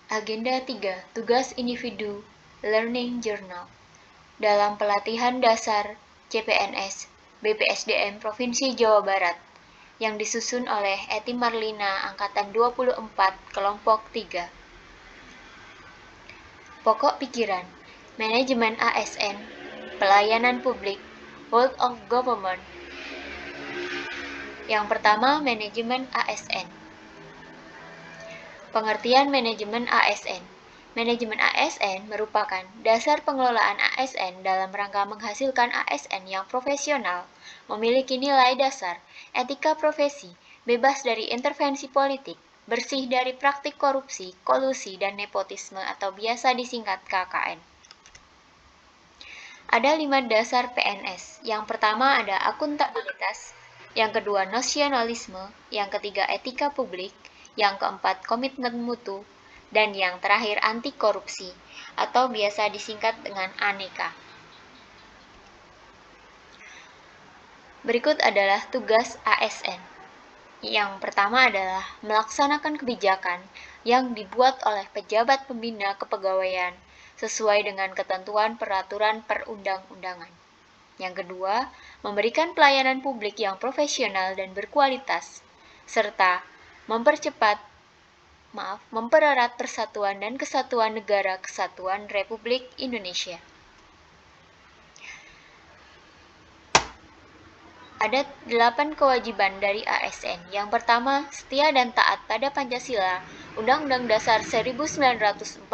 Agenda 3. Tugas individu Learning Journal. Dalam pelatihan dasar CPNS BPSDM Provinsi Jawa Barat yang disusun oleh Eti Marlina Angkatan 24 Kelompok 3. Pokok pikiran, Manajemen ASN, Pelayanan Publik, World of Government. Yang pertama, Manajemen ASN. Pengertian manajemen ASN. Manajemen ASN merupakan dasar pengelolaan ASN dalam rangka menghasilkan ASN yang profesional, memiliki nilai dasar, etika profesi, bebas dari intervensi politik, bersih dari praktik korupsi, kolusi, dan nepotisme atau biasa disingkat KKN. Ada 5 dasar PNS. Yang pertama ada akuntabilitas, yang kedua nasionalisme, yang ketiga etika publik, yang keempat komitmen mutu, dan yang terakhir anti korupsi atau biasa disingkat dengan ANEKA. Berikut adalah tugas ASN. Yang pertama adalah melaksanakan kebijakan yang dibuat oleh pejabat pembina kepegawaian sesuai dengan ketentuan peraturan perundang-undangan. Yang kedua, memberikan pelayanan publik yang profesional dan berkualitas, serta mempererat persatuan dan kesatuan negara kesatuan Republik Indonesia. Ada 8 kewajiban dari ASN. Yang pertama, setia dan taat pada Pancasila, Undang-Undang Dasar 1945,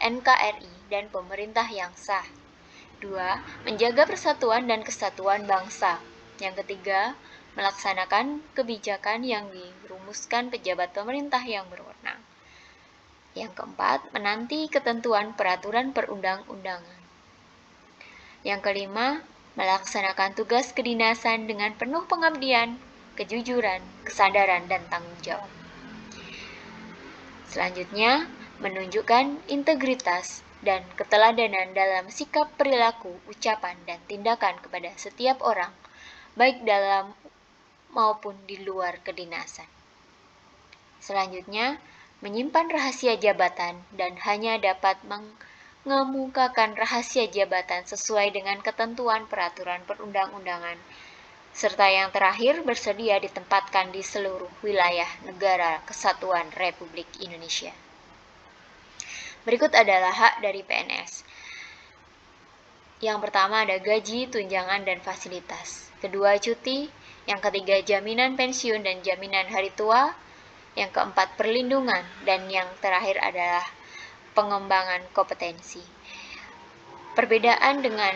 NKRI, dan pemerintah yang sah. 2. Menjaga persatuan dan kesatuan bangsa. Yang ketiga, melaksanakan kebijakan yang dirumuskan pejabat pemerintah yang berwenang. Yang keempat, menanti ketentuan peraturan perundang-undangan. Yang kelima, melaksanakan tugas kedinasan dengan penuh pengabdian, kejujuran, kesadaran, dan tanggung jawab. Selanjutnya, menunjukkan integritas dan keteladanan dalam sikap perilaku, ucapan, dan tindakan kepada setiap orang, baik dalam maupun di luar kedinasan. Selanjutnya, menyimpan rahasia jabatan dan hanya dapat mengemukakan rahasia jabatan sesuai dengan ketentuan peraturan perundang-undangan, serta yang terakhir bersedia ditempatkan di seluruh wilayah negara kesatuan Republik Indonesia. Berikut adalah hak dari PNS. Yang pertama ada gaji, tunjangan, dan fasilitas. Kedua, cuti. Yang ketiga, jaminan pensiun dan jaminan hari tua. Yang keempat, perlindungan. Dan yang terakhir adalah pengembangan kompetensi. Perbedaan dengan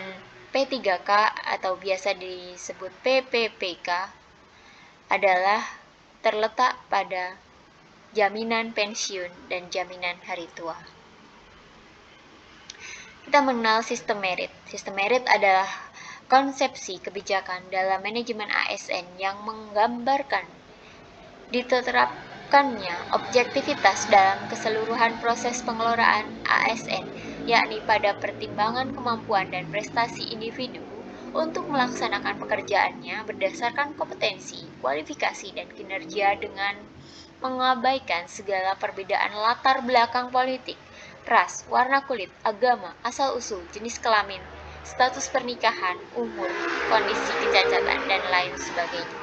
P3K atau biasa disebut PPPK adalah terletak pada jaminan pensiun dan jaminan hari tua. Kita mengenal sistem merit. Sistem merit adalah konsepsi kebijakan dalam manajemen ASN yang menggambarkan diterapkannya objektivitas dalam keseluruhan proses pengelolaan ASN, yakni pada pertimbangan kemampuan dan prestasi individu untuk melaksanakan pekerjaannya berdasarkan kompetensi, kualifikasi, dan kinerja dengan mengabaikan segala perbedaan latar belakang politik, ras, warna kulit, agama, asal-usul, jenis kelamin, status pernikahan, umur, kondisi kecacatan, dan lain sebagainya.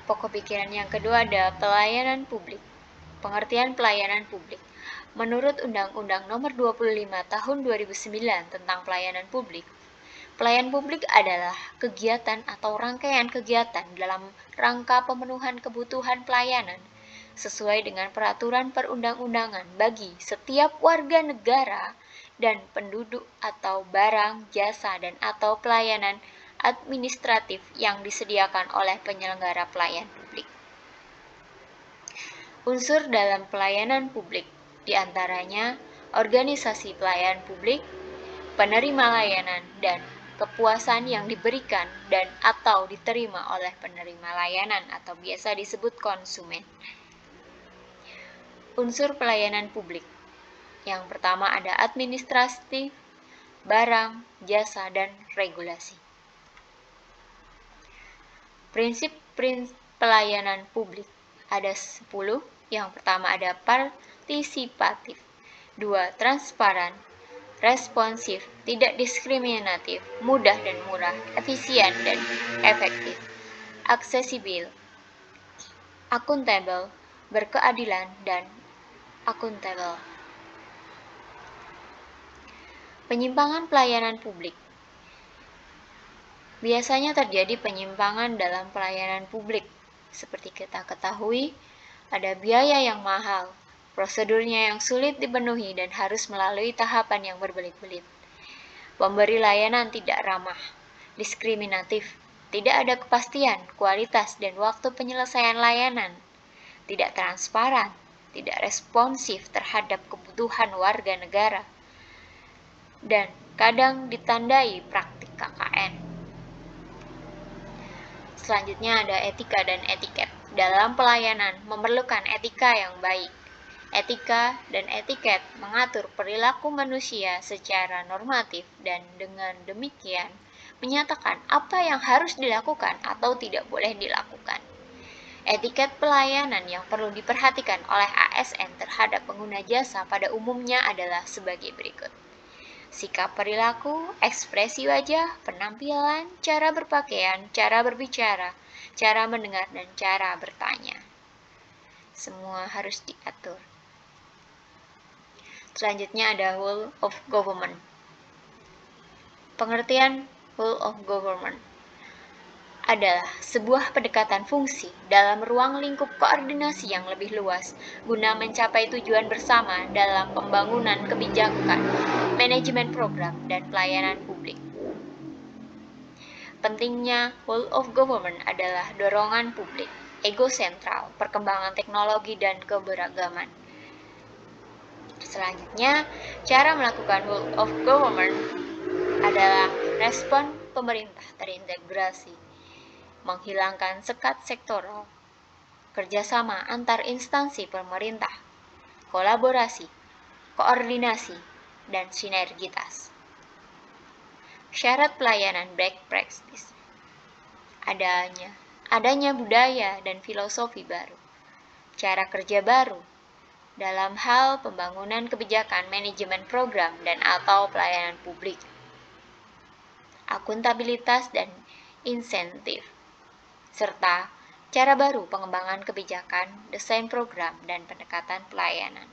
Pokok pikiran yang kedua ada pelayanan publik. Pengertian pelayanan publik. Menurut Undang-Undang Nomor 25 Tahun 2009 tentang Pelayanan Publik, pelayanan publik adalah kegiatan atau rangkaian kegiatan dalam rangka pemenuhan kebutuhan pelayanan sesuai dengan peraturan perundang-undangan bagi setiap warga negara dan penduduk atau barang, jasa, dan atau pelayanan administratif yang disediakan oleh penyelenggara pelayanan publik. Unsur dalam pelayanan publik diantaranya organisasi pelayanan publik, penerima layanan, dan kepuasan yang diberikan dan atau diterima oleh penerima layanan atau biasa disebut konsumen. Unsur pelayanan publik. Yang pertama ada administratif, barang, jasa, dan regulasi. Prinsip pelayanan publik ada 10. Yang pertama ada partisipatif, 2. Transparan, responsif, tidak diskriminatif, mudah dan murah, efisien dan efektif, aksesibel, akuntabel, berkeadilan, dan akuntabel. Penyimpangan pelayanan publik. Biasanya terjadi penyimpangan dalam pelayanan publik. Seperti kita ketahui, ada biaya yang mahal, prosedurnya yang sulit dipenuhi dan harus melalui tahapan yang berbelit-belit. Pemberi layanan tidak ramah, diskriminatif, tidak ada kepastian, kualitas, dan waktu penyelesaian layanan, tidak transparan, tidak responsif terhadap kebutuhan warga negara, dan kadang ditandai praktik KKN. Selanjutnya ada etika dan etiket. Dalam pelayanan memerlukan etika yang baik. Etika dan etiket mengatur perilaku manusia secara normatif dan dengan demikian menyatakan apa yang harus dilakukan atau tidak boleh dilakukan. Etiket pelayanan yang perlu diperhatikan oleh ASN terhadap pengguna jasa pada umumnya adalah sebagai berikut. Sikap perilaku, ekspresi wajah, penampilan, cara berpakaian, cara berbicara, cara mendengar, dan cara bertanya. Semua harus diatur. Selanjutnya ada whole of government. Pengertian whole of government adalah sebuah pendekatan fungsi dalam ruang lingkup koordinasi yang lebih luas guna mencapai tujuan bersama dalam pembangunan kebijakan, manajemen program, dan pelayanan publik. Pentingnya whole of government adalah dorongan publik, ego sentral, perkembangan teknologi, dan keberagaman. Selanjutnya, cara melakukan whole of government adalah respon pemerintah terintegrasi, menghilangkan sekat sektoral, kerjasama antar instansi pemerintah, kolaborasi, koordinasi, dan sinergitas. Syarat pelayanan best practice. Adanya budaya dan filosofi baru, cara kerja baru dalam hal pembangunan kebijakan manajemen program dan atau pelayanan publik, akuntabilitas dan insentif, serta cara baru pengembangan kebijakan, desain program, dan pendekatan pelayanan.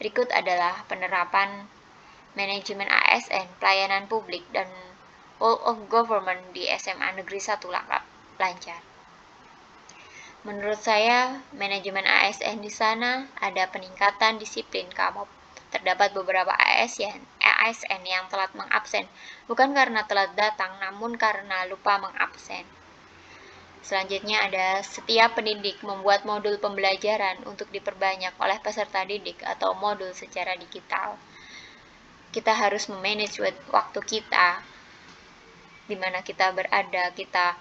Berikut adalah penerapan manajemen ASN, pelayanan publik, dan whole of government di SMA Negeri 1 lancar. Menurut saya, manajemen ASN di sana ada peningkatan disiplin KAMOP. Terdapat beberapa ASN yang telat mengabsen, bukan karena telat datang, namun karena lupa mengabsen. Selanjutnya ada setiap pendidik membuat modul pembelajaran untuk diperbanyak oleh peserta didik atau modul secara digital. Kita harus memanage waktu kita, di mana kita berada, kita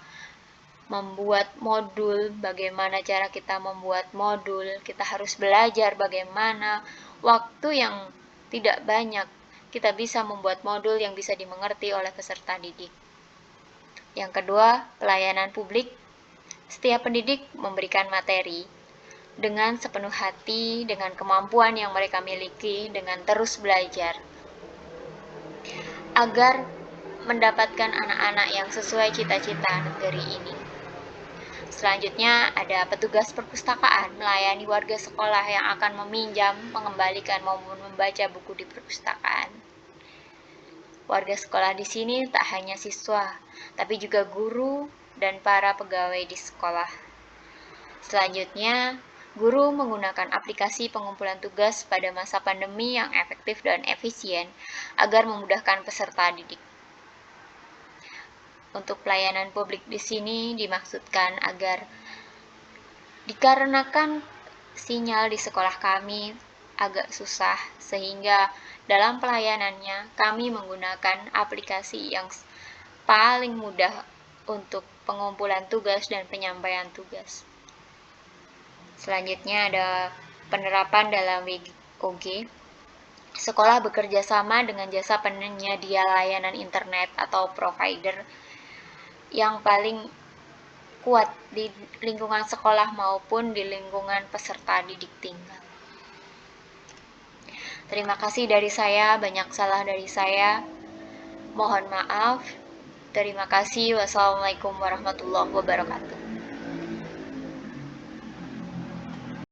membuat modul, bagaimana cara kita membuat modul, kita harus belajar bagaimana waktu yang tidak banyak kita bisa membuat modul yang bisa dimengerti oleh peserta didik. Yang kedua, pelayanan publik. Setiap pendidik memberikan materi dengan sepenuh hati, dengan kemampuan yang mereka miliki, dengan terus belajar agar mendapatkan anak-anak yang sesuai cita-cita negeri ini. Selanjutnya ada petugas perpustakaan melayani warga sekolah yang akan meminjam, mengembalikan maupun membaca buku di perpustakaan. Warga sekolah di sini tak hanya siswa, tapi juga guru dan para pegawai di sekolah. Selanjutnya, guru menggunakan aplikasi pengumpulan tugas pada masa pandemi yang efektif dan efisien agar memudahkan peserta didik. Untuk pelayanan publik di sini dimaksudkan agar dikarenakan sinyal di sekolah kami agak susah, sehingga dalam pelayanannya kami menggunakan aplikasi yang paling mudah untuk pengumpulan tugas dan penyampaian tugas. Selanjutnya ada penerapan dalam WOG. Sekolah bekerja sama dengan jasa penyedia layanan internet atau provider yang paling kuat di lingkungan sekolah maupun di lingkungan peserta didik tinggal. Terima kasih dari saya, banyak salah dari saya. Mohon maaf. Terima kasih. Wassalamualaikum warahmatullahi wabarakatuh.